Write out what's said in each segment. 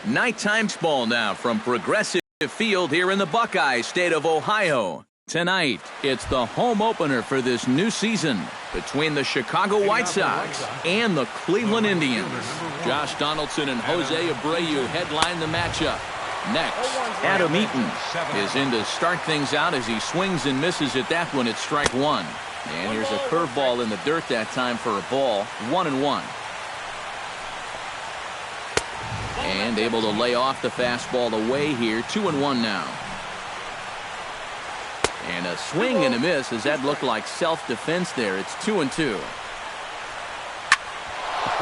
Nighttime ball now from Progressive Field here in the Buckeye State of Ohio. Tonight, it's the home opener for this new season between the Chicago White Sox and the Cleveland Indians. Josh Donaldson and Jose Abreu headline the matchup. Next, Adam Eaton is in to start things out as he swings and misses at that one at strike one. And here's a curveball in the dirt that time for a ball, 1-1. And able to lay off the fastball away here, 2-1 now. And a swing and a miss as that looked like self-defense there. It's 2-2.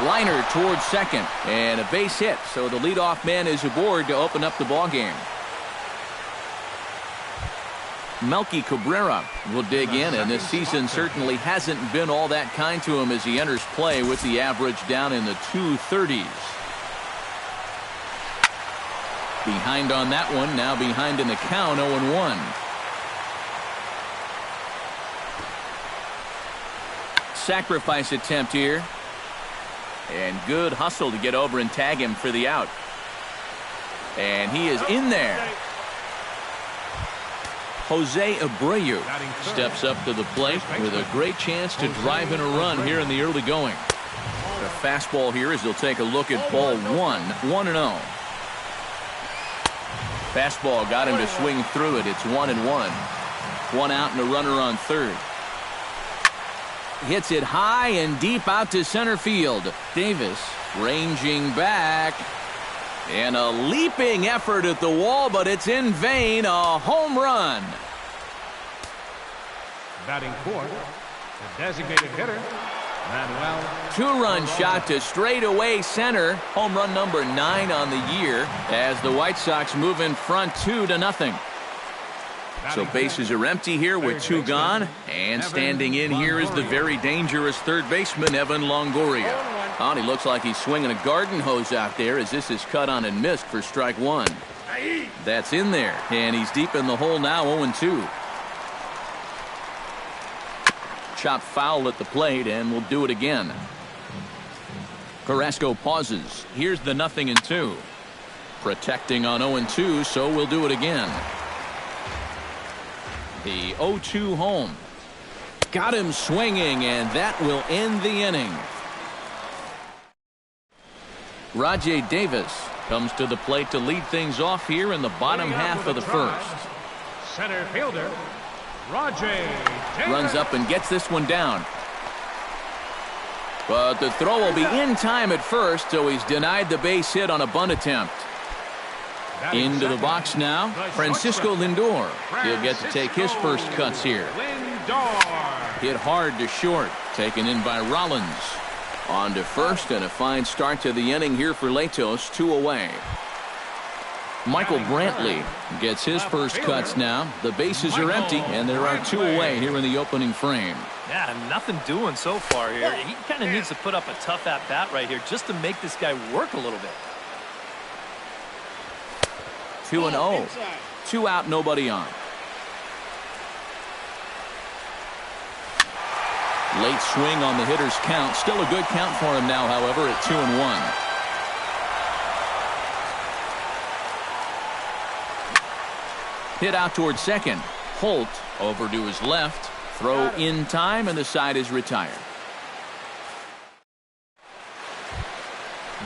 Liner towards second and a base hit. So the leadoff man is aboard to open up the ball game. Melky Cabrera will dig in, and this season certainly hasn't been all that kind to him as he enters play with the average down in the 230s. Behind on that one, now behind in the count, 0-1. Sacrifice attempt here. And good hustle to get over and tag him for the out. And he is in there. Jose Abreu steps up to the plate with a great chance to drive in a run here in the early going. The fastball here as he'll take a look at ball 1-0. Fastball got him to swing through it. It's 1-1. One out and a runner on third. Hits it high and deep out to center field. Davis ranging back. And a leaping effort at the wall, but it's in vain. A home run. Batting fourth, the designated hitter, Manuel. Two-run shot to straightaway center. Home run number 9 on the year as the White Sox move in front 2-0. So bases are empty here with 2 gone. And standing in here is the very dangerous third baseman, Evan Longoria. Oh, he looks like he's swinging a garden hose out there as this is cut on and missed for strike one. That's in there. And he's deep in the hole now, 0-2. Chop foul at the plate, and we'll do it again. Carrasco pauses. Here's the 0-2. Protecting on 0-2, so we'll do it again. The 0-2 home. Got him swinging, and that will end the inning. Rajay Davis comes to the plate to lead things off here in the bottom half of the first. Center fielder, Rajay Davis. Runs up and gets this one down. But the throw will be in time at first, so he's denied the base hit on a bunt attempt. Into the box now, Francisco Lindor. He'll get to take his first cuts here. Hit hard to short, taken in by Rollins. On to first, and a fine start to the inning here for Latos, 2 away. Michael Brantley gets his first cuts now. The bases are empty, and there are 2 away here in the opening frame. Yeah, nothing doing so far here. He kind of needs to put up a tough at-bat right here just to make this guy work a little bit. 2-0. 2 out, nobody on. Late swing on the hitter's count. Still a good count for him now, however, at 2-1. Hit out towards second. Holt over to his left. Throw in time, and the side is retired.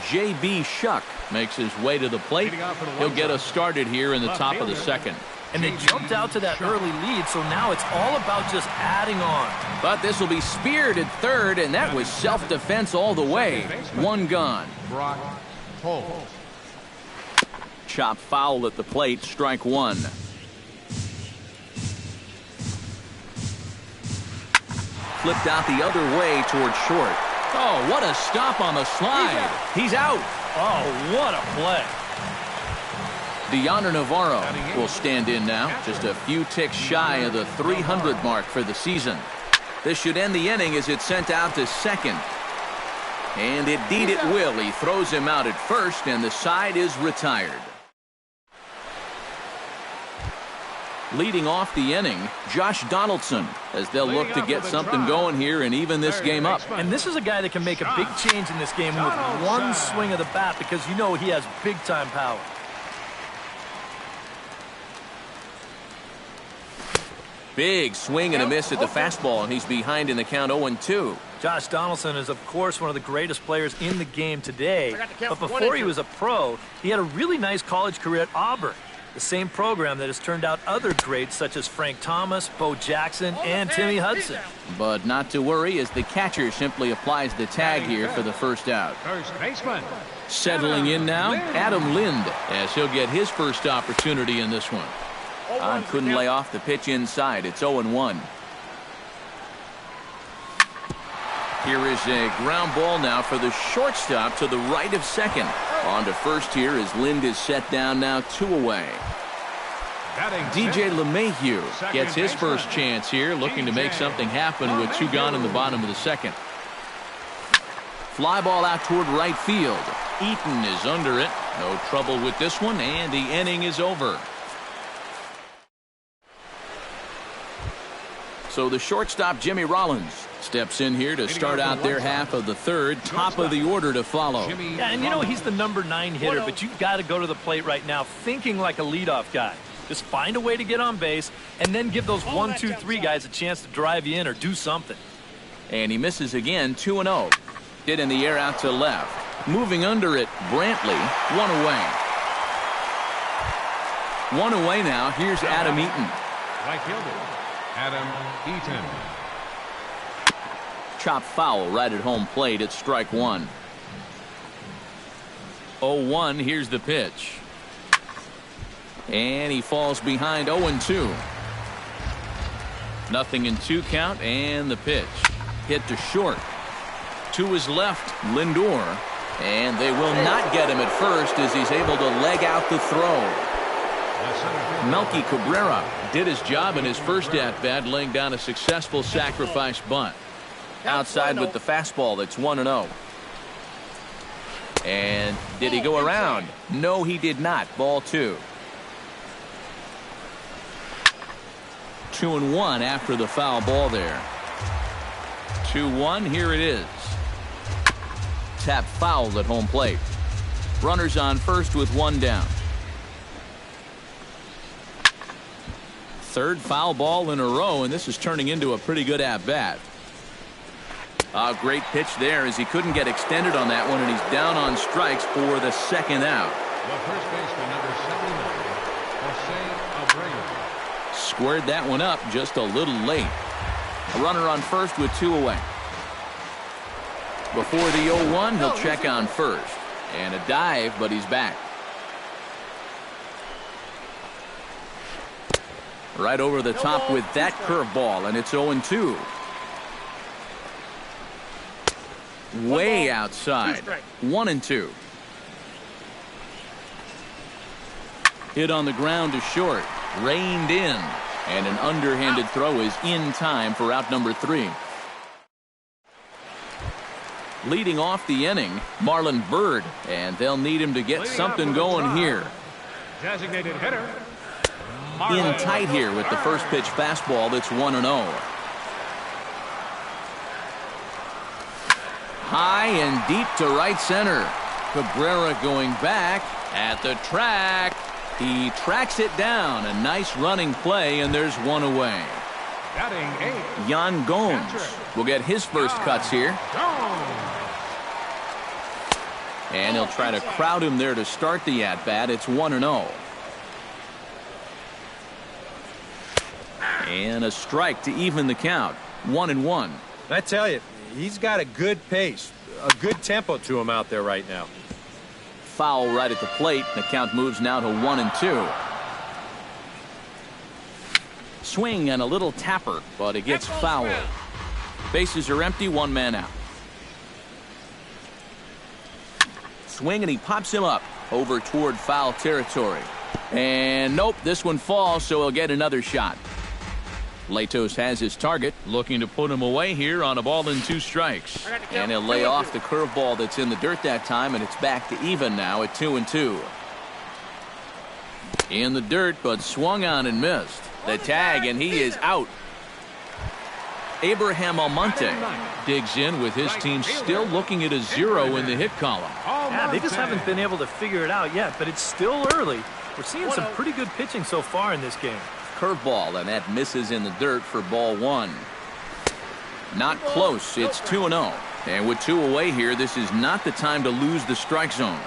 J.B. Shuck makes his way to the plate. He'll get us started here in the top of the second. And they jumped out to that early lead, so now it's all about just adding on. But this will be speared at third, and that was self-defense all the way. 1 gone. Chop foul at the plate, strike 1. Flipped out the other way towards short. Oh, what a stop on the slide. He's out. Oh, what a play. Deoner Navarro will stand in now, just a few ticks shy of the 300 mark for the season. This should end the inning as it's sent out to second. And indeed it will. He throws him out at first, and the side is retired. Leading off the inning, Josh Donaldson, as they'll look to get something going here and even this game up. And this is a guy that can make a big change in this game with one swing of the bat, because you know he has big-time power. Big swing and a miss at the fastball, and he's behind in the count 0-2. Josh Donaldson is, of course, one of the greatest players in the game today. But before he was a pro, he had a really nice college career at Auburn, the same program that has turned out other greats such as Frank Thomas, Bo Jackson, and Timmy Hudson. But not to worry, as the catcher simply applies the tag here for the first out. First baseman. Settling in now, Adam Lind, as he'll get his first opportunity in this one. Couldn't lay off the pitch inside. It's 0-1. Here is a ground ball now for the shortstop to the right of second. On to first here as Lind is set down now, 2 away. DJ LeMahieu gets his first chance here, looking to make something happen with 2 gone in the bottom of the second. Fly ball out toward right field. Eaton is under it. No trouble with this one, and the inning is over. So the shortstop, Jimmy Rollins, steps in here to start out their half of the third. Top of the order to follow. Yeah, and you know, he's the number 9 hitter, but you've got to go to the plate right now thinking like a leadoff guy. Just find a way to get on base and then give those 1, 2, 3 guys a chance to drive you in or do something. And he misses again, 2-0. Hit in the air out to left. Moving under it, Brantley, 1 away. 1 away now. Here's Adam Eaton. Right fielder, Adam Eaton. Chop foul right at home plate at strike 1. 0-1. Here's the pitch. And he falls behind 0-2. Nothing in 2 count, and the pitch. Hit to short. To his left, Lindor. And they will not get him at first as he's able to leg out the throw. Melky Cabrera did his job in his first at-bat, laying down a successful sacrifice bunt. Outside with the fastball, that's 1-0. And did he go around? No, he did not. Ball 2. 2-1 after the foul ball there. 2-1, here it is. Tap fouled at home plate. Runners on first with 1 down. Third foul ball in a row, and this is turning into a pretty good at-bat. A great pitch there as he couldn't get extended on that one, and he's down on strikes for the second out. The first baseman, number 79, Jose Abreu. Squared that one up just a little late. A runner on first with 2 away. Before the 0-1, he'll check on first. And a dive, but he's back. Right over the top with that curveball, and it's 0-2. Way outside. 1-2. Hit on the ground to short. Reined in. And an underhanded throw is in time for out number 3. Leading off the inning, Marlon Byrd, and they'll need him to get something going here. Designated hitter. In tight here with the first pitch fastball that's 1-0. High and deep to right center. Cabrera going back at the track. He tracks it down. A nice running play, and there's 1 away. Batting 8. Yan Gomes will get his first cuts here. And he'll try to crowd him there to start the at-bat. It's 1-0. And a strike to even the count. 1-1. I tell you, he's got a good pace, a good tempo to him out there right now. Foul right at the plate. The count moves now to 1-2. Swing and a little tapper, but it gets fouled. Bases are empty, 1 man out. Swing, and he pops him up over toward foul territory. And nope, this one falls, so he'll get another shot. Latos has his target, looking to put him away here on a ball and 2 strikes. And he'll lay off the curveball that's in the dirt that time, and it's back to even now at 2-2. In the dirt, but swung on and missed. The tag, and he is out. Abraham Almonte digs in with his team still looking at a 0 in the hit column. Yeah, they just haven't been able to figure it out yet, but it's still early. We're seeing some pretty good pitching so far in this game. Curveball, and that misses in the dirt for ball 1. Not close. It's 2-0. And with 2 away here, this is not the time to lose the strike zone.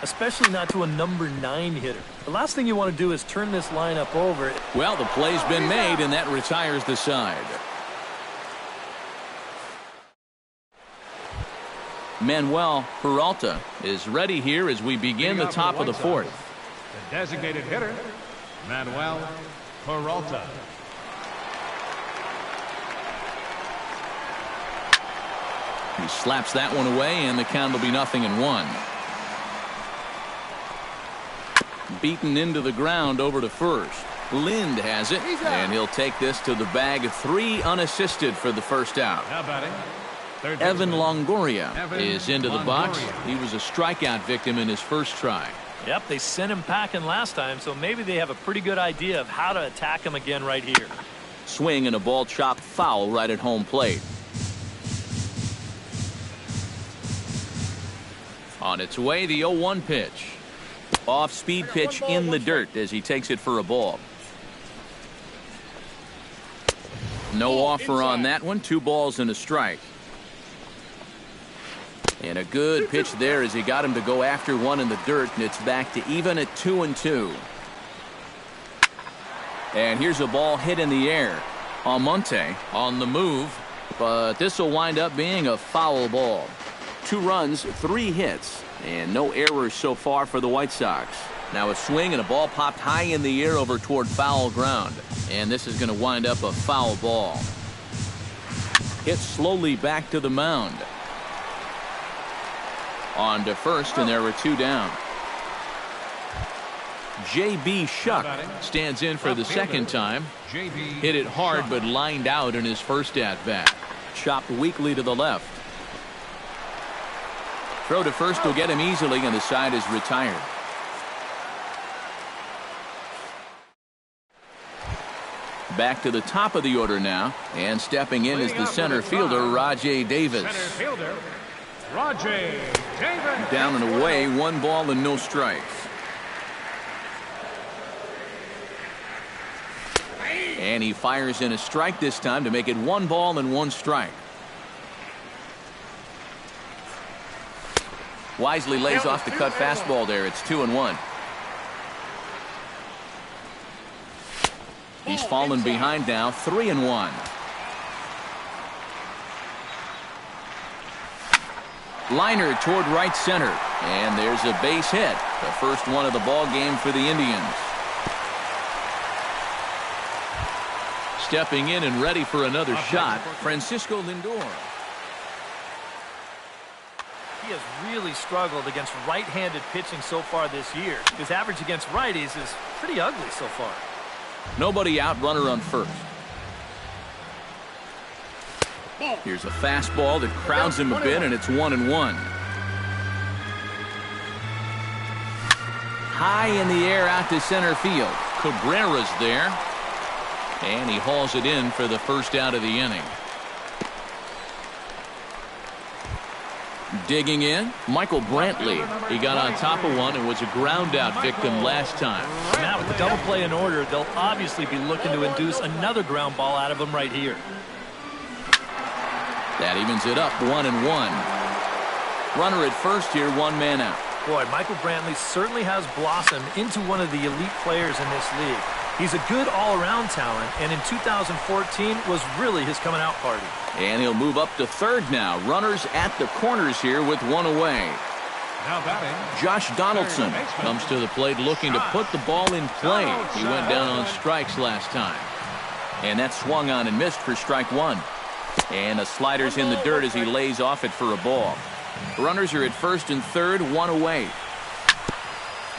Especially not to a number 9 hitter. The last thing you want to do is turn this lineup over. Well, the play's been made, and that retires the side. Manuel Peralta is ready here as we begin the top of the 4th. The designated hitter, Manuel Peralta. He slaps that one away, and the count will be 0-1. Beaten into the ground over to first. Lind has it, and he'll take this to the bag. 3 unassisted for the first out. Now batting, Evan Longoria is into the box. He was a strikeout victim in his first try. Yep, they sent him packing last time, so maybe they have a pretty good idea of how to attack him again right here. Swing and a ball chopped foul right at home plate. On its way, the 0-1 pitch. Off-speed pitch in the dirt as he takes it for a ball. No offer on that one. 2 balls and a strike. And a good pitch there as he got him to go after one in the dirt, and it's back to even at 2-2. And here's a ball hit in the air. Almonte on the move, but this will wind up being a foul ball. 2 runs, 3 hits, and no errors so far for the White Sox. Now a swing and a ball popped high in the air over toward foul ground, and this is going to wind up a foul ball. Hit slowly back to the mound. On to first, and there were 2 down. J.B. Shuck stands in for the second time. Hit it hard, but lined out in his first at-bat. Chopped weakly to the left. Throw to first will get him easily, and the side is retired. Back to the top of the order now, and stepping in is the center fielder, Rajay Davis. center fielder, Rajay Davis. Down and away, 1 ball and no strikes. And he fires in a strike this time to make it 1 ball and 1 strike. Wisely lays off the cut fastball there. It's 2-1. He's fallen behind now, 3-1. Liner toward right center, and there's a base hit, the first one of the ball game for the Indians. Stepping in and ready for another shot, Francisco Lindor. He has really struggled against right-handed pitching so far this year. His average against righties is pretty ugly so far. Nobody out, runner on first. Here's a fastball that crowds him a bit, and it's 1-1. High in the air out to center field. Cabrera's there, and he hauls it in for the first out of the inning. Digging in, Michael Brantley. He got on top of one and was a ground out victim last time. Now with the double play in order, they'll obviously be looking to induce another ground ball out of him right here. That evens it up, 1-1. Runner at first here, 1 man out. Boy, Michael Brantley certainly has blossomed into one of the elite players in this league. He's a good all-around talent, and in 2014 was really his coming-out party. And he'll move up to third now. Runners at the corners here with 1 away. Now batting, Josh Donaldson comes to the plate looking to put the ball in play. He went down on strikes last time. And that swung on and missed for strike 1. And a slider's in the dirt as he lays off it for a ball. Runners are at first and third, 1 away.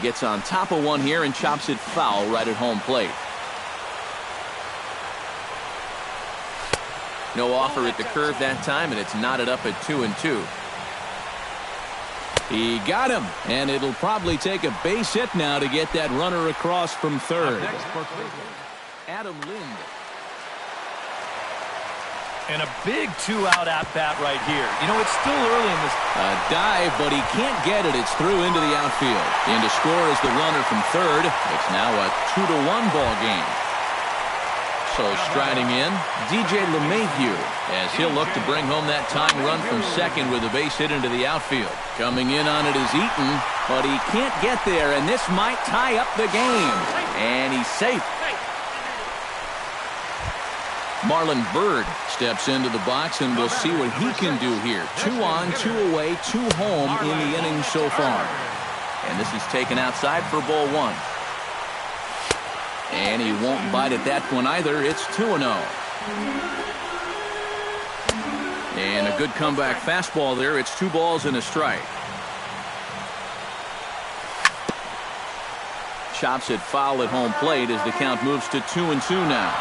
Gets on top of one here and chops it foul right at home plate. No offer at the curve that time, and it's knotted up at 2-2. He got him, and it'll probably take a base hit now to get that runner across from third. Adam Lind. And a big two-out at-bat right here. You know, it's still early in this. A dive, but he can't get it. It's through into the outfield. In to score is the runner from third. It's now a 2-1 ball game. So striding in, DJ LeMahieu, as he'll look to bring home that tying run from second with a base hit into the outfield. Coming in on it is Eaton, but he can't get there, and this might tie up the game. And he's safe. Marlon Byrd steps into the box, and we'll see what he can do here. 2 on, 2 away, 2 home in the inning so far. And this is taken outside for ball 1. And he won't bite at that one either. It's 2-0. And a good comeback fastball there. It's 2 balls and a strike. Chops it foul at home plate as the count moves to 2-2 now.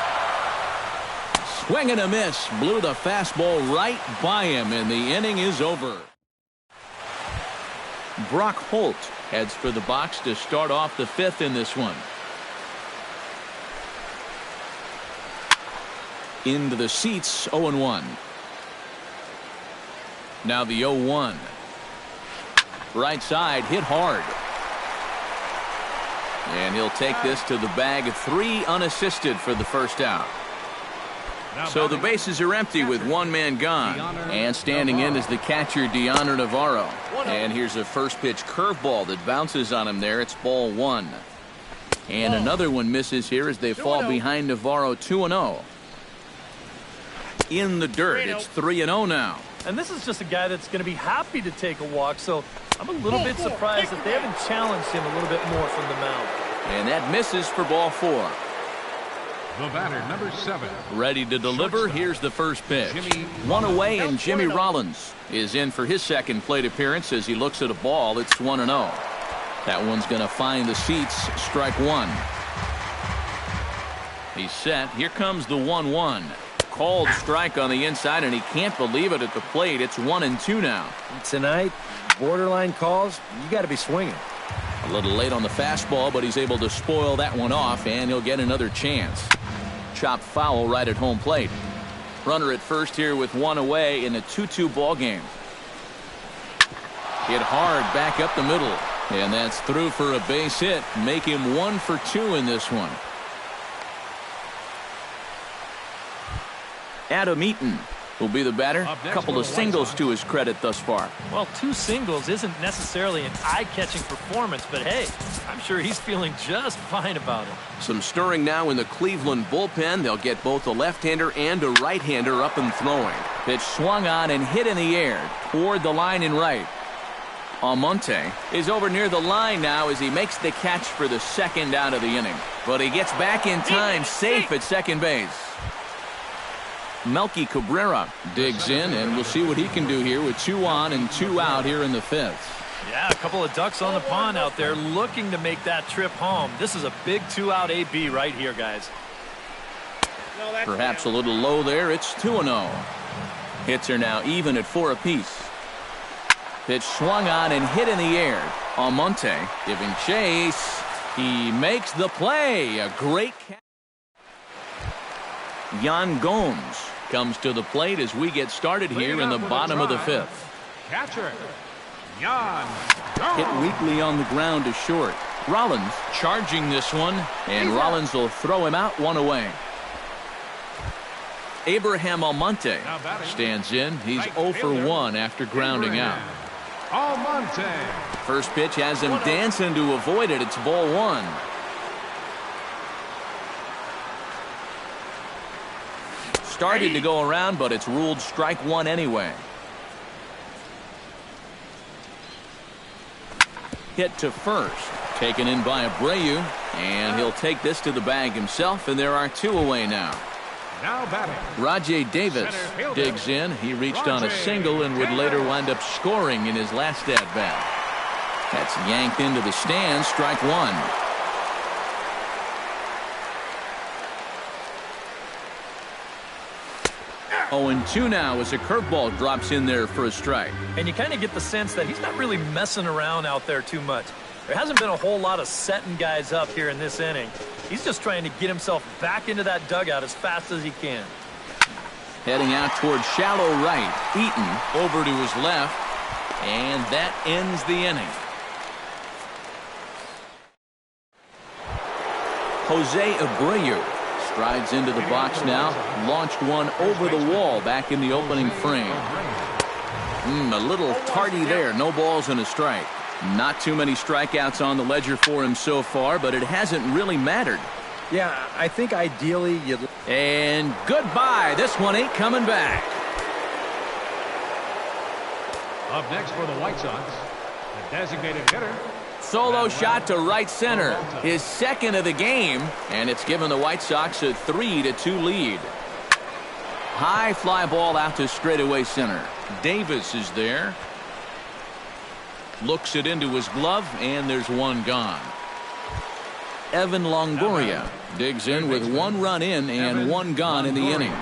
Swing and a miss. Blew the fastball right by him, and the inning is over. Brock Holt heads for the box to start off the 5th in this one. Into the seats, 0-1. Now the 0-1. Right side, hit hard. And he'll take this to the bag. 3 unassisted for the first out. So the bases are empty with 1 man gone. And standing in is the catcher, Dioner Navarro. And here's a first pitch curveball that bounces on him there. It's ball 1. And another one misses here as they fall behind Navarro 2-0. In the dirt, it's 3-0 now. And this is just a guy that's going to be happy to take a walk, so I'm a little bit surprised that they haven't challenged him a little bit more from the mound. And that misses for ball 4. The batter, number 7. Ready to deliver. Here's the first pitch. 1 away, and Jimmy Rollins is in for his second plate appearance as he looks at a ball. It's 1-0. That one's going to find the seats. Strike 1. He's set. Here comes the 1-1. Called strike on the inside, and he can't believe it at the plate. It's 1-2 now. Tonight, borderline calls, you got to be swinging. A little late on the fastball, but he's able to spoil that one off, and he'll get another chance. Chopped foul right at home plate. Runner at first here with 1 away in a 2-2 ball game. Hit hard back up the middle, and that's through for a base hit. Make him 1 for 2 in this one. Adam Eaton will be the batter. A couple of singles to his credit thus far. Well, 2 singles isn't necessarily an eye-catching performance, but hey, I'm sure he's feeling just fine about it. Some stirring now in the Cleveland bullpen. They'll get both a left-hander and a right-hander up and throwing. Pitch swung on and hit in the air toward the line in right. Almonte is over near the line now as he makes the catch for the second out of the inning. But he gets back in time, safe at second base. Melky Cabrera digs in, and we'll see what he can do here with 2 on and 2 out here in the 5th. Yeah, a couple of ducks on the pond out there looking to make that trip home. This is a big 2-out AB right here, guys. Perhaps a little low there. It's 2-0. Hits are now even at 4 apiece. Pitch swung on and hit in the air. Almonte giving chase. He makes the play. A great catch. Yan Gomes comes to the plate as we get started here in the bottom of the 5th. Catcher, Yan. Hit weakly on the ground to short. Rollins charging this one, and Rollins will throw him out 1 away. Abraham Almonte stands in. He's 0 for 1 after grounding out. Almonte. First pitch has him dancing to avoid it. It's ball 1. Started to go around, but it's ruled strike 1 anyway. Hit to first. Taken in by Abreu, and he'll take this to the bag himself, and there are 2 away now. Now batting. Rajay Davis digs in. He reached on a single and would later wind up scoring in his last at-bat. That's yanked into the stands. Strike 1. Oh, and 2 now as a curveball drops in there for a strike. And you kind of get the sense that he's not really messing around out there too much. There hasn't been a whole lot of setting guys up here in this inning. He's just trying to get himself back into that dugout as fast as he can. Heading out towards shallow right. Eaton over to his left. And that ends the inning. Jose Abreu strides into the box now. Launched one over the wall back in the opening frame. A little tardy there. No balls and a strike. Not too many strikeouts on the ledger for him so far, but it hasn't really mattered. Yeah, I think ideally you'd... And goodbye. This one ain't coming back. Up next for the White Sox, the designated hitter. Solo shot to right center. His second of the game, and it's given the White Sox a 3-2 lead. High fly ball out to straightaway center. Davis is there. Looks it into his glove, and there's one gone. Evan Longoria digs in with one run in and one gone in the inning.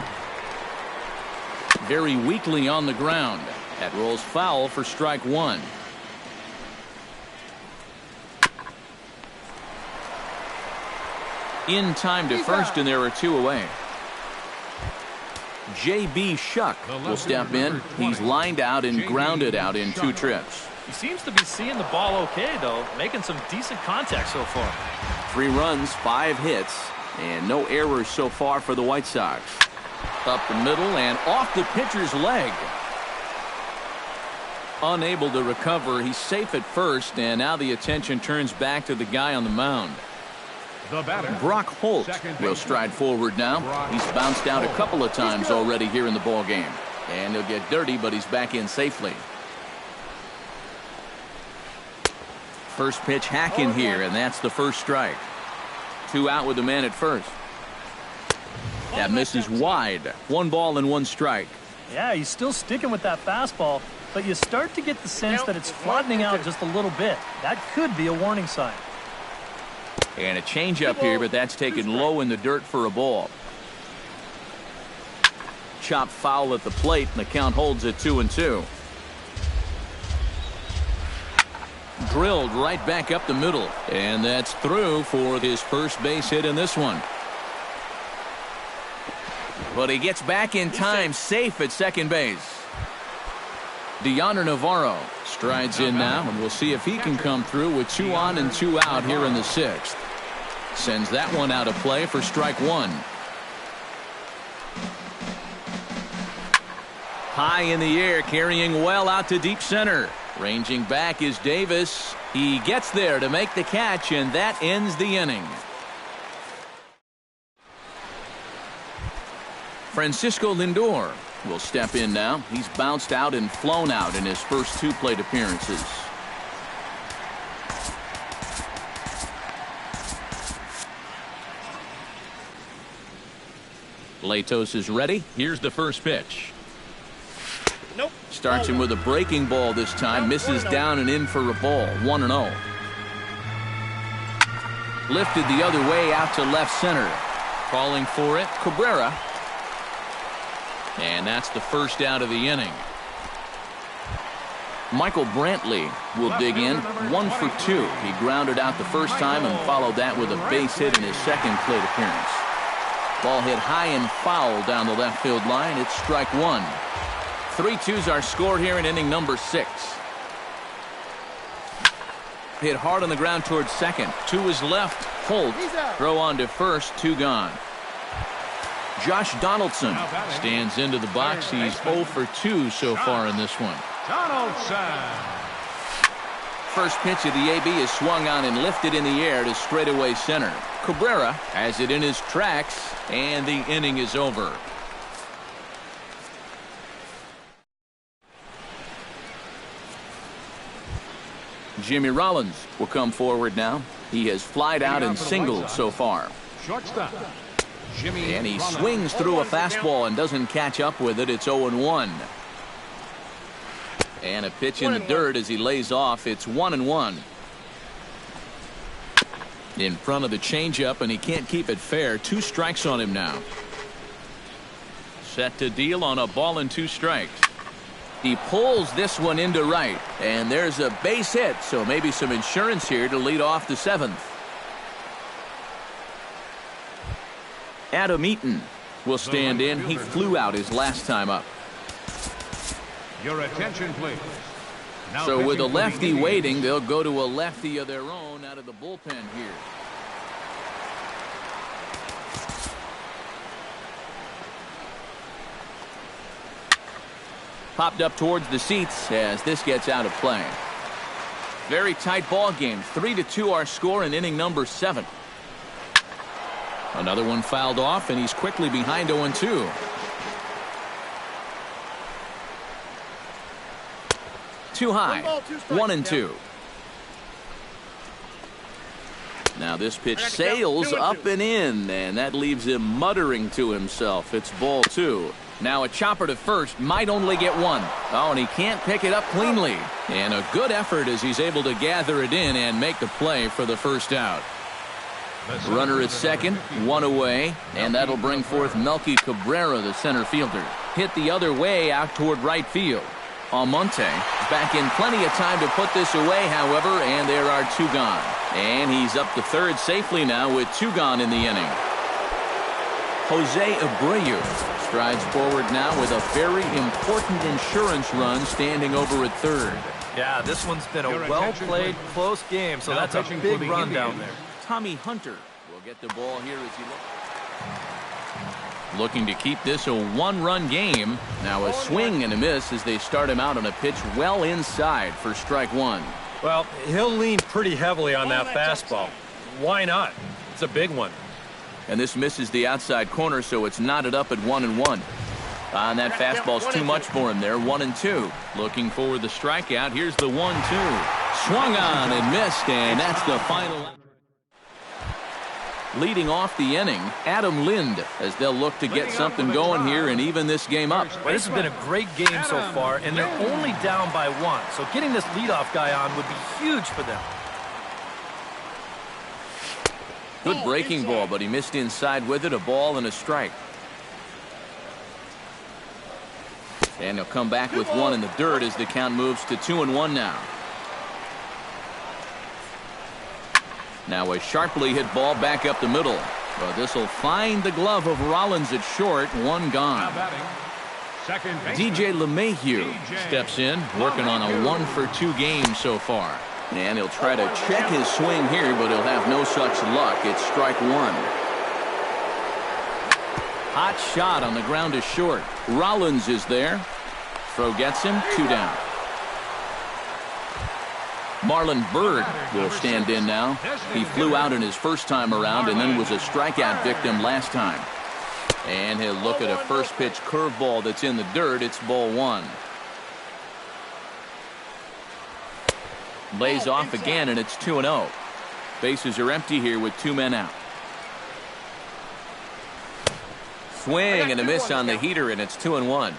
Very weakly on the ground. That rolls foul for strike one. In time to first, and there are two away. J.B. Shuck will step in. He's lined out and grounded out in 2 trips. He seems to be seeing the ball okay, though, making some decent contact so far. 3 runs, 5 hits, and no errors so far for the White Sox. Up the middle and off the pitcher's leg. Unable to recover. He's safe at first, and now the attention turns back to the guy on the mound. The batter, Brock Holt will stride forward now. He's bounced out a couple of times already here in the ball game. And he'll get dirty, but he's back in safely. First pitch hack in here, and that's the first strike. 2 out with the man at first. That misses wide. 1 ball and 1 strike. Yeah, he's still sticking with that fastball, but you start to get the sense that it's flattening out just a little bit. That could be a warning sign. And a changeup here, but that's taken low in the dirt for a ball. Chop foul at the plate, and the count holds at 2-2. Drilled right back up the middle, and that's through for his first base hit in this one. But he gets back in time, safe at second base. Deoner Navarro strides in now, and we'll see if he can come through with 2 on and 2 out here in the 6th. Sends that one out of play for strike 1. High in the air, carrying well out to deep center. Ranging back is Davis. He gets there to make the catch, and that ends the inning. Francisco Lindor will step in now. He's bounced out and flown out in his first 2 plate appearances. Latos is ready. Here's the first pitch. Nope. Starts him with a breaking ball this time. Misses down and in for a ball. 1-0. Lifted the other way out to left center. Calling for it, Cabrera. And that's the first out of the inning. Michael Brantley will dig in. 1 for 2. He grounded out the first time and followed that with a base hit in his second plate appearance. Ball hit high and foul down the left field line. It's strike 1. 3-2s are scored here in inning number 6. Hit hard on the ground towards second. To his left, Holt. Throw on to first, 2 gone. Josh Donaldson stands into the box. He's 0 for 2 so far in this one. Donaldson. First pitch of the AB is swung on and lifted in the air to straightaway center. Cabrera has it in his tracks, and the inning is over. Jimmy Rollins will come forward now. He has flied out and singled so far. Shortstop, Jimmy. And he swings through a fastball and doesn't catch up with it. It's 0-1. And a pitch in the dirt as he lays off. It's 1-1. In front of the changeup, and he can't keep it fair. 2 strikes on him now. Set to deal on a ball and 2 strikes. He pulls this one into right, and there's a base hit, so maybe some insurance here to lead off the 7th. Adam Eaton will stand in. He flew out his last time up. Your attention, please. Now So with a pitching for the lefty Indians. waiting, they'll go to a lefty of their own out of the bullpen here. Popped up towards the seats as this gets out of play. Very tight ball game. 3-2 our score in inning number 7. Another one fouled off, and he's quickly behind 0-2. Too high. 1-2. Now this pitch sails up and in, and that leaves him muttering to himself. It's ball 2. Now a chopper to first, might only get one. Oh, and he can't pick it up cleanly. And a good effort as he's able to gather it in and make the play for the first out. Runner at second, one away, and that'll bring forth Melky Cabrera, the center fielder. Hit the other way out toward right field. Almonte back in plenty of time to put this away, however, and there are 2 gone. And he's up to third safely now with 2 gone in the inning. Jose Abreu strides forward now with a very important insurance run standing over at third. Yeah, this one's been a well-played, close game, so that's a big run down there. Tommy Hunter will get the ball here as he looking to keep this a 1-run game. Now a swing and a miss as they start him out on a pitch well inside for strike 1. Well, he'll lean pretty heavily on that fastball. Why not? It's a big one. And this misses the outside corner, so it's knotted up at 1-1. And that fastball's too much for him there. 1-2. Looking for the strikeout. Here's the 1-2. Swung on and missed, and that's the final. Leading off the inning, Adam Lind, as they'll look to get something going here and even this game up. Well, this has been a great game so far, and they're only down by 1. So getting this leadoff guy on would be huge for them. Good breaking ball, but he missed inside with it. A ball and a strike. And he'll come back with 1 in the dirt as the count moves to 2-1 now. Now a sharply hit ball back up the middle. But this will find the glove of Rollins at short. 1 gone. DJ LeMahieu steps in, working on a 1-for-2 game so far. And he'll try to check his swing here, but he'll have no such luck. It's strike 1. Hot shot on the ground to short. Rollins is there. Throw gets him. 2 down. Marlon Byrd will stand in now. He flew out in his first time around and then was a strikeout victim last time. And he'll look at a first pitch curveball that's in the dirt. It's ball 1. Lays off again, and it's 2-0. Bases are empty here with 2 men out. Swing and a miss on the heater, and it's 2-1.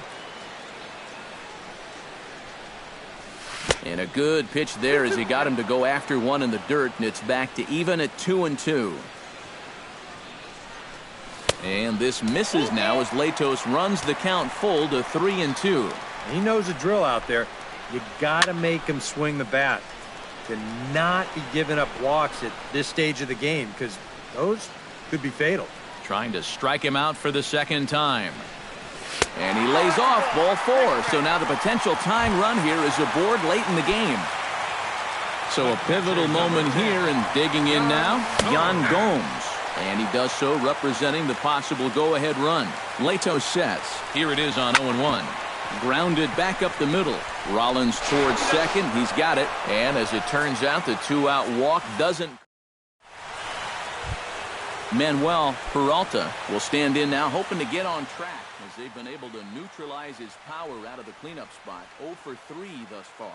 And a good pitch there as he got him to go after 1 in the dirt, and it's back to even at 2-2. And this misses now as Latos runs the count full to 3-2. He knows the drill out there. You got to make him swing the bat. To not be giving up walks at this stage of the game, because those could be fatal. Trying to strike him out for the second time. And he lays off ball 4. So now the potential tying run here is aboard late in the game. So a pivotal moment here, and digging in now, Yan Gomes. And he does so representing the possible go-ahead run. Latos sets. Here it is on 0-1. Grounded back up the middle. Rollins towards second. He's got it. And as it turns out, the 2-out walk doesn't. Manuel Peralta will stand in now, hoping to get on track as they've been able to neutralize his power out of the cleanup spot. 0 for 3 thus far.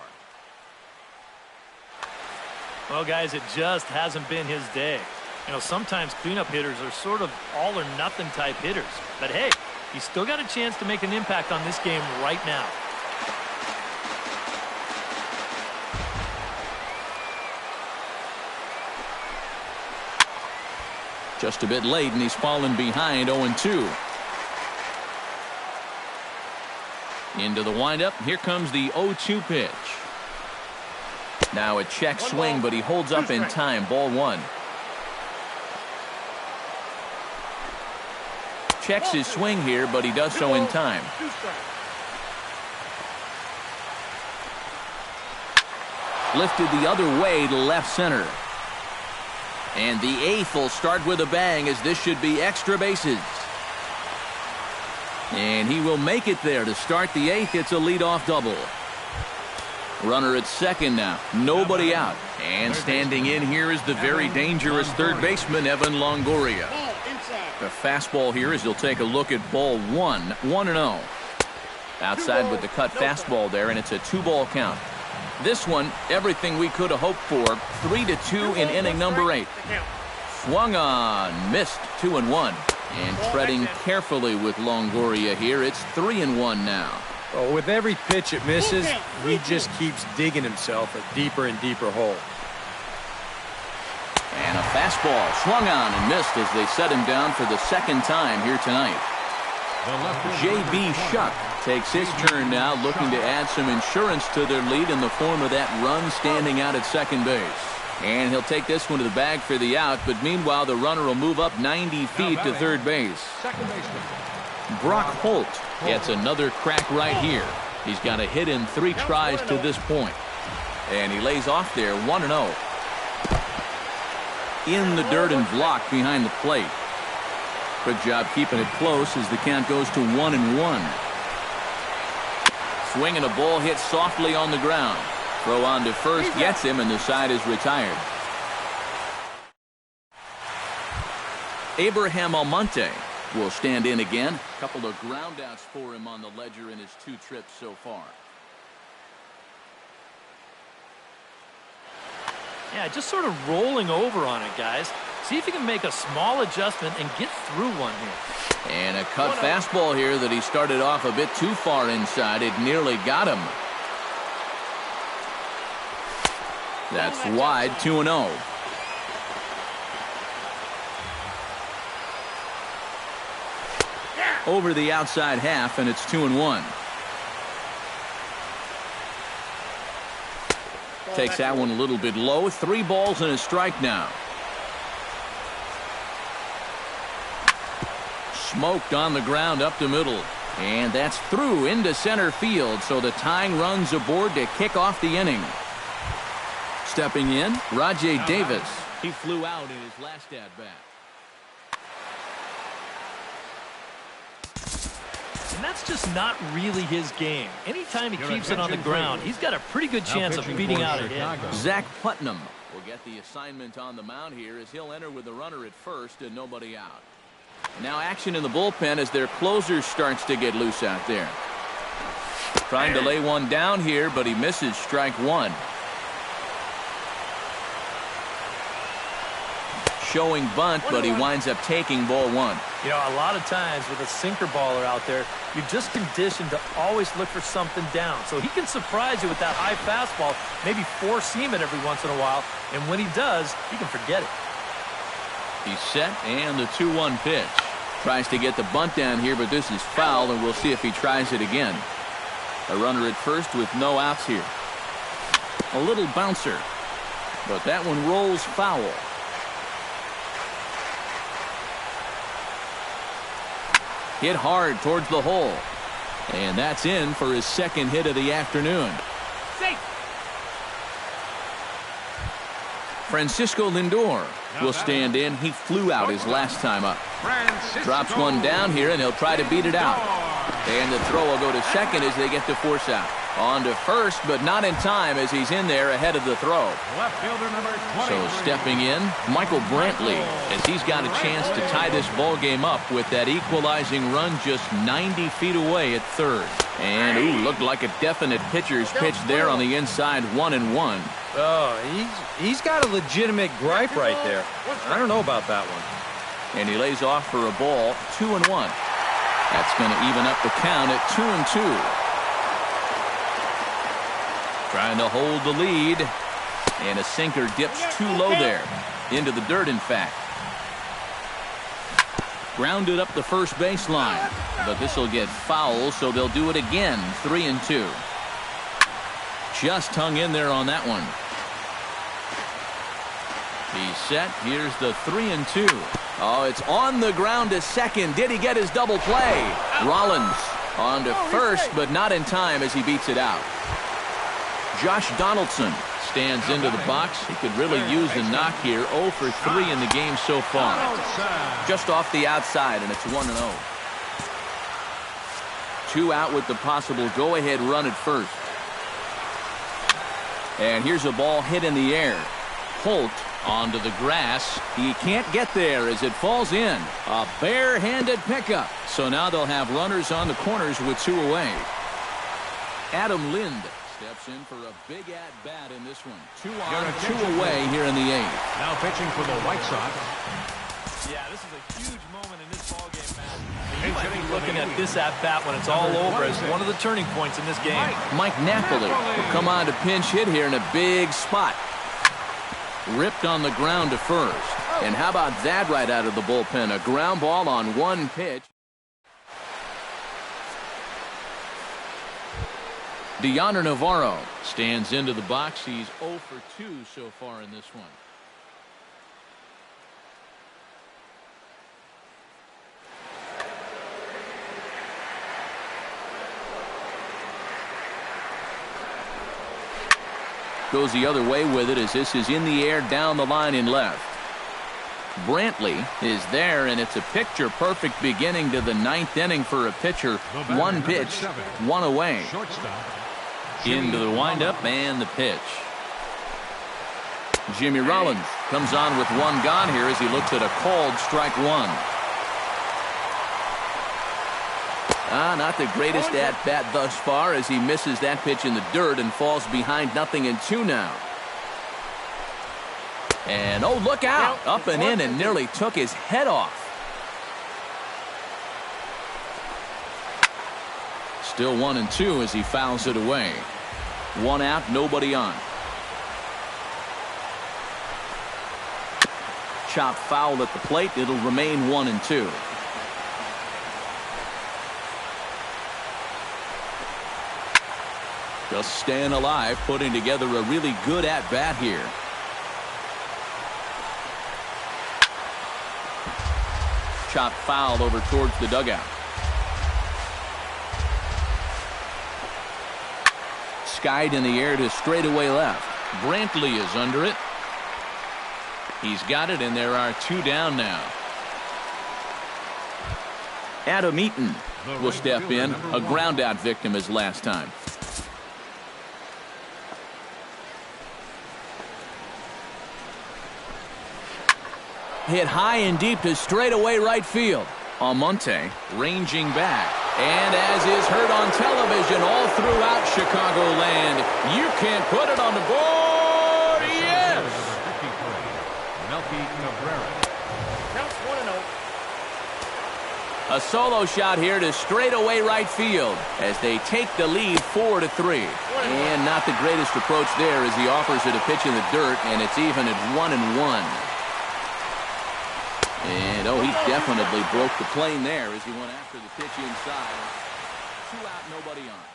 Well, guys, it just hasn't been his day. You know, sometimes cleanup hitters are sort of all or nothing type hitters. But hey, he's still got a chance to make an impact on this game right now. Just a bit late, and he's fallen behind 0-2. Into the windup. Here comes the 0-2 pitch. Now a check swing, but he holds up in time. Ball 1. Checks his swing here, but he does so in time. Lifted the other way to left center. And the 8th will start with a bang, as this should be extra bases. And he will make it there to start the 8th. It's a leadoff double. Runner at second now. Nobody out. And standing in here is the very dangerous third baseman, Evan Longoria. The fastball here as he'll take a look at ball 1. 1-0. Outside with the cut fastball there, and it's a 2-ball count. This one, everything we could have hoped for. 3-2 in inning number 8. Swung on, missed. 2-1. And treading carefully with Longoria here. It's 3-1 now. Well, with every pitch it misses, he just keeps digging himself a deeper and deeper hole. And a fastball swung on and missed as they set him down for the second time here tonight. J.B. Shuck takes his turn now, looking to add some insurance to their lead in the form of that run standing out at second base. And he'll take this one to the bag for the out, but meanwhile the runner will move up 90 feet to third base. Brock Holt gets another crack right here. He's got a hit in 3 tries to this point. And he lays off there 1-0. In the dirt and blocked behind the plate. Good job keeping it close as the count goes to 1-1. Swinging a ball hit softly on the ground. Throw on to first gets him, and the side is retired. Abraham Almonte will stand in again. A couple of groundouts for him on the ledger in his 2 trips so far. Yeah, just sort of rolling over on it, guys. See if he can make a small adjustment and get through one here. And a cut fastball here that he started off a bit too far inside. It nearly got him. That's wide. 2-0. Over the outside half, and it's 2-1. Takes that one a little bit low. 3 balls and a strike now. Smoked on the ground up the middle. And that's through into center field. So the tying runs aboard to kick off the inning. Stepping in, Rajay Davis. He flew out in his last at-bat. And that's just not really his game. Anytime he keeps it on the ground, he's got a pretty good chance of beating out a hit. Zach Putnam will get the assignment on the mound here as he'll enter with the runner at first and nobody out. Now action in the bullpen as their closer starts to get loose out there. Trying to lay one down here, but he misses strike 1. Showing bunt, but he winds up taking ball 1. You know, a lot of times with a sinker baller out there, you're just conditioned to always look for something down. So he can surprise you with that high fastball, maybe 4-seam it every once in a while. And when he does, you can forget it. He's set, and the 2-1 pitch. Tries to get the bunt down here, but this is foul, and we'll see if he tries it again. A runner at first with no outs here. A little bouncer, but that one rolls foul. Hit hard towards the hole. And that's in for his second hit of the afternoon. Safe. Francisco Lindor will stand in. He flew out his last time up. Drops one down here, and he'll try to beat it out. And the throw will go to second as they get the force out. On to first, but not in time as he's in there ahead of the throw. Left fielder number 20. So stepping in, Michael Brantley, as he's got a chance to tie this ball game up with that equalizing run just 90 feet away at third. And, ooh, looked like a definite pitcher's pitch there on the inside, 1-1. Oh, he's got a legitimate gripe right there. I don't know about that one. And he lays off for a ball, 2-1. That's going to even up the count at 2-2. Trying to hold the lead. And a sinker dips too low there. Into the dirt, in fact. Grounded up the first baseline, but this will get foul, so they'll do it again. 3-2. Just hung in there on that one. He's set. Here's the 3-2. Oh, it's on the ground to second. Did he get his double play? Rollins on to first, but not in time as he beats it out. Josh Donaldson stands into the box. He could really use a knock here. 0 for 3 in the game so far. Just off the outside, and it's 1-0. 2 out with the possible go-ahead run at first. And here's a ball hit in the air. Holt onto the grass. He can't get there as it falls in. A bare-handed pickup. So now they'll have runners on the corners with 2 away. Adam Lind steps in for a big at-bat in this one. 2 on, 2 away here in the 8th. Now pitching for the White Sox. Yeah, this is a huge moment in this ballgame, Matt. You might be looking at this at-bat when it's all over as one of the turning points in this game. Mike Napoli will come on to pinch hit here in a big spot. Ripped on the ground to first. And how about that right out of the bullpen? A ground ball on 1 pitch. Deoner Navarro stands into the box. He's 0 for 2 so far in this one. Goes the other way with it as this is in the air down the line in left. Brantley is there, and it's a picture-perfect beginning to the 9th inning for a pitcher. 1 pitch, 1 away. Into the windup and the pitch. Jimmy Rollins comes on with 1 gone here as he looks at a called strike 1. Not the greatest at-bat thus far as he misses that pitch in the dirt and falls behind 0-2 now. And, oh, look out. Up and in and nearly took his head off. Still 1-2 as he fouls it away. 1 out, nobody on. Chop foul at the plate. It'll remain 1-2. Just staying alive, putting together a really good at-bat here. Chop foul over towards the dugout. Skied in the air to straightaway left. Brantley is under it. He's got it, and there are 2 down now. Adam Eaton will step in. A ground-out victim as last time. Hit high and deep to straightaway right field. Almonte ranging back. And as is heard on television all throughout Chicagoland, you can't put it on the board. Yes! Counts 1-0. A solo shot here to straightaway right field as they take the lead 4-3. And not the greatest approach there as he offers it a pitch in the dirt, and it's even at 1-1. And, oh, he definitely broke the plane there as he went after the pitch inside. 2 out, nobody on.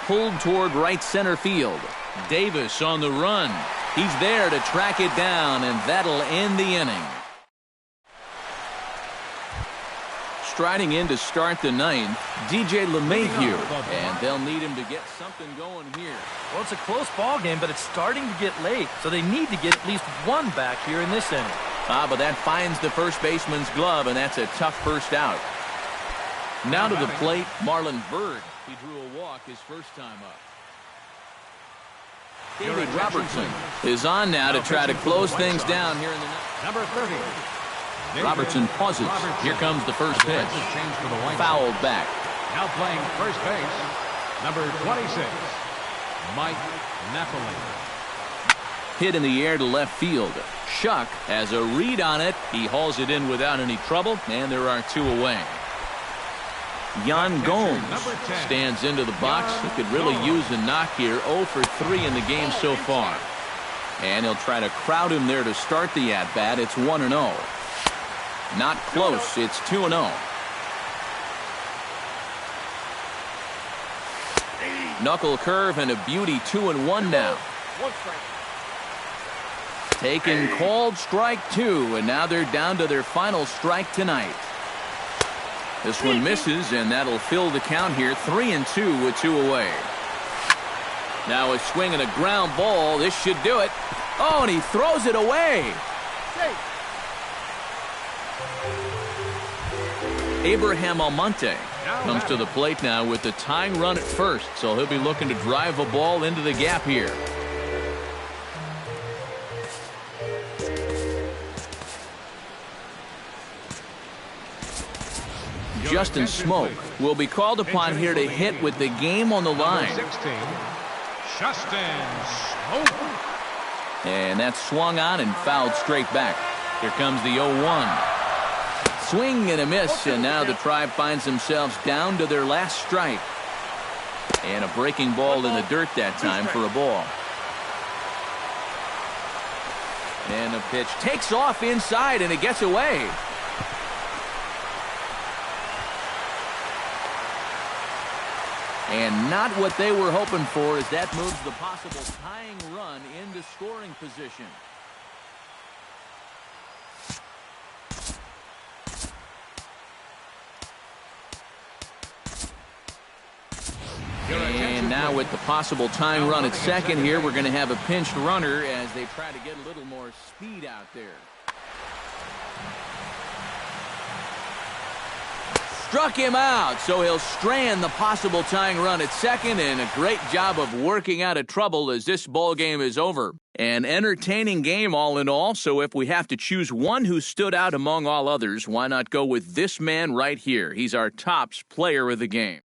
Pulled toward right center field. Davis on the run. He's there to track it down, and that'll end the inning. Striding in to start the 9th, DJ LeMahieu, and they'll need him to get something going here. Well, it's a close ball game, but it's starting to get late, so they need to get at least 1 back here in this inning. But that finds the first baseman's glove, and that's a tough first out. Now to the plate, Marlon Byrd. He drew a walk his first time up. David Robertson is on now to try to close things down here in the number 30. Robertson pauses. Here comes the first pitch. Fouled back. Now playing first base, number 26, Mike Napoli. Hit in the air to left field. Shuck has a read on it. He hauls it in without any trouble, and there are 2 away. Yan Gomes stands into the box. He could really use a knock here. 0 for 3 in the game so far. And he'll try to crowd him there to start the at-bat. It's 1-0. Not close. It's 2-0. Knuckle curve and a beauty. 2-1 now. Taken, called, strike 2, and now they're down to their final strike tonight. This one misses, and that'll fill the count here. 3-2 with 2 away. Now a swing and a ground ball. This should do it. Oh, and he throws it away. Abraham Almonte comes to the plate now with the tying run at first, so he'll be looking to drive a ball into the gap here. Justin Smoke will be called upon here to hit with the game on the line. 16, Justin Smoke. And that's swung on and fouled straight back. Here comes the 0-1. Swing and a miss, and now the Tribe finds themselves down to their last strike. And a breaking ball in the dirt that time for a ball. And the pitch takes off inside, and it gets away. And not what they were hoping for, as that moves the possible tying run into scoring position. And now with the possible tying run at second here, we're going to have a pinched runner as they try to get a little more speed out there. Struck him out, so he'll strand the possible tying run at second, and a great job of working out of trouble as this ball game is over. An entertaining game all in all, so if we have to choose one who stood out among all others, why not go with this man right here? He's our tops player of the game.